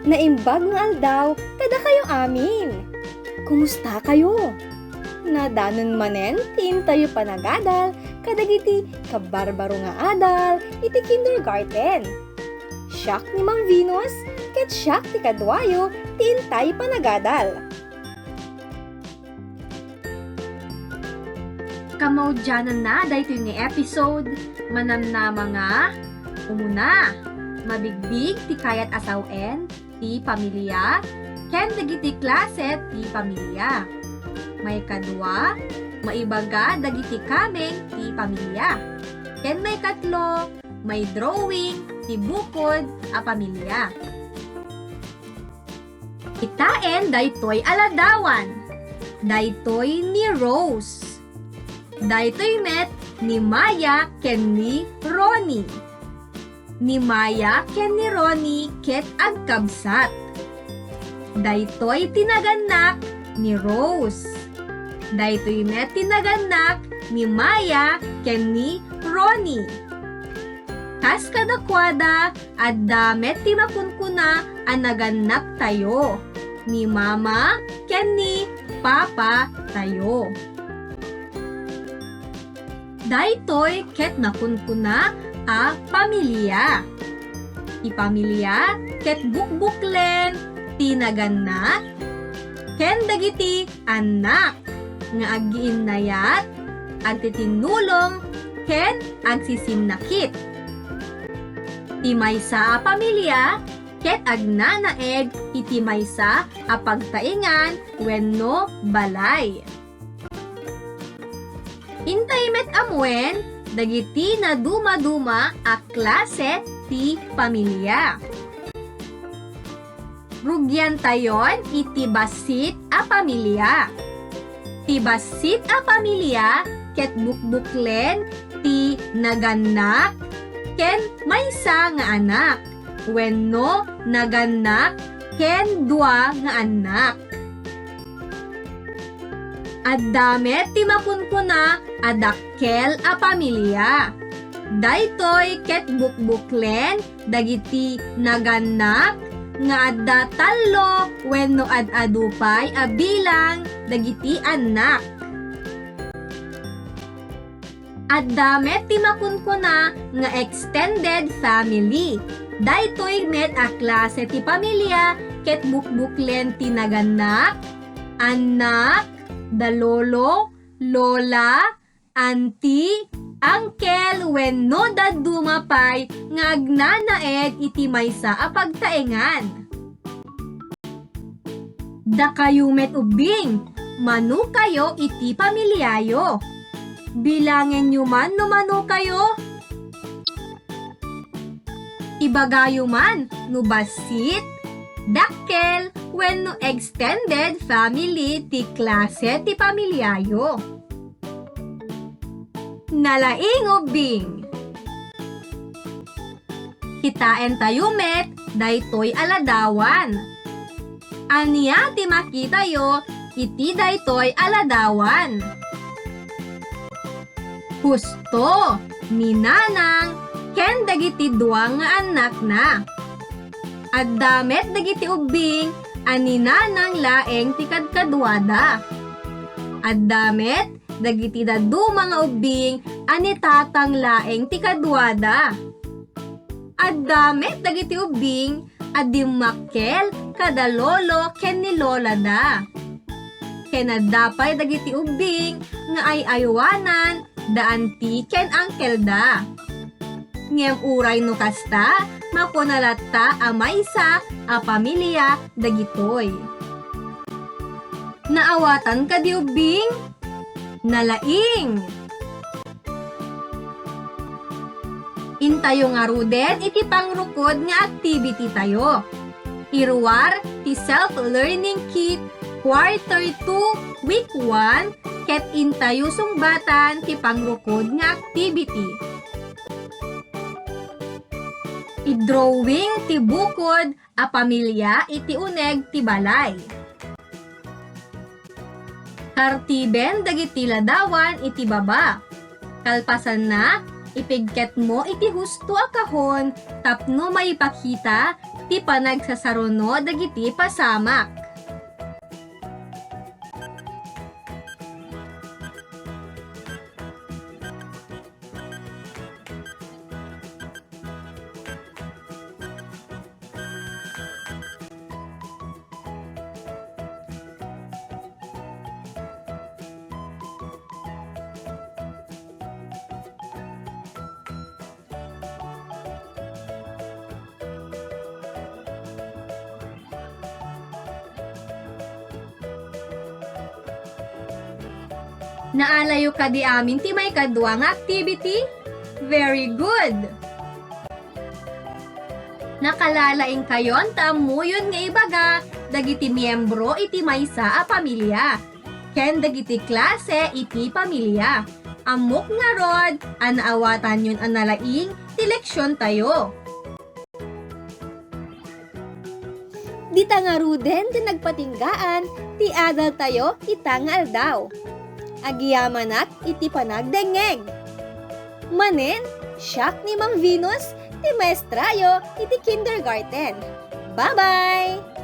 Naimbag nga aldaw, kada kayo amin. Kumusta kayo? Nadanon manen, tin tayo panagadal, kadagiti kabarbaro nga adal, iti kindergarten. Siyak ni Mang Venus, ket siyak ti kadwayo, tin tayo panagadal. Kamaudyanan na dahito yung episode, manam na mga umuna, mabigbig ti kayat asawen, ti pamilya, ken dagiti klase ti pamilya. May kadwa, maibaga dagiti kameng ti pamilya. Ken may katlo, may drawing ti bukod a pamilya. Itaen daytoy aladawan. Daytoy ni Rose. Daytoy met ni Maya ken ni Ronnie. Ni Maya ken ni Ronnie ket agkabsat. Daytoy tinaganak ni Rose. Daytoy met tinaganak ni Maya ken ni Ronnie. Kas kadakwada at damet ti makunkuna ang naganak tayo. Ni Mama ken ni Papa tayo. Daytoy ket nakunkuna a pamilya. Ti pamilya ket bukbuklen ti naganak ken dagiti anak nga aggiinnayat agtitinulong ken agsisimnakit. Ti maysa a pamilya ket agnanaed iti maysa a pagtaingan wenno balay. Intay met amuen, dagiti na duma-duma a klase ti pamilya. Rugyan tayon iti basit a pamilya. Ti basit a pamilya ket bukbuklen ti naganak ken maysa nga anak. Wenno naganak ken dua nga anak. Addamet ti makunkuna adakkel a pamilya. Daytoy ket bukbuklen dagiti naganak nga adda tallo wenno ad-adupay a bilang dagiti anak. Addamet ti makunkuna nga extended family. Daytoy met a klase ti pamilya ket bukbuklen ti naganak, anak, dalolo, lola, auntie, uncle, wenno dadumapay nga agnanaed iti maysa a pagtaengan. Da kayo met ubing, manu kayo iti pamilyayo. Bilangin nyo man no manu kayo. Ibagayo man no basit, dakkel, wenno extended family ti klase ti pamilyayo. Nalaing ubing. Kitaen tayo met, daytoy aladawan. Aniya ti makitayo, iti daytoy aladawan. Husto, ni nanang, ken dagiti duwang nga anak na. Addamet dagiti ubing, ani nanang laeng ti kadkadwada. Addamet dagiti daduma nga ubing, ani tatang laeng ti kadwada. Addamet dagiti ubing, adi makkel kada lolo ken ni lola da. Ken addapay dagiti ubing, nga ay aywanan, da auntie ken uncle da. Ngem uray no kasta, makunalatta a maysa a pamilya dagitoy. Naawatan ka di ubing? Nalaing. Intayo nga ruden iti pangrukod nga activity tayo. Iruwar ti self-learning kit quarter 2 week 1 ket intayo sungbatan ti pangrukod nga activity. I-drawing ti bukod a pamilya iti uneg ti balay. Kartiben dagiti ladawan iti baba. Kalpasan na Ipigket mo iti husto a kahon, tapno maipakita, ti panagsasaruno dagiti pasamak. Naalayo ka di amin ti may kadwa nga activity? Very good! Nakalalaing kayon tamuyon nga ibaga, dagiti miyembro iti maysa a pamilya. Ken dagiti klase iti pamilya. Amok nga rod, anaawatan yun analaing, ti leksyon tayo. Dita nga ruden ti nagpatinggaan, ti adal tayo ita nga aldaw. Agyamanat iti panagdengeg. Manen, siyak ni Mang Venus, ti maestrayo iti kindergarten. Bye-bye!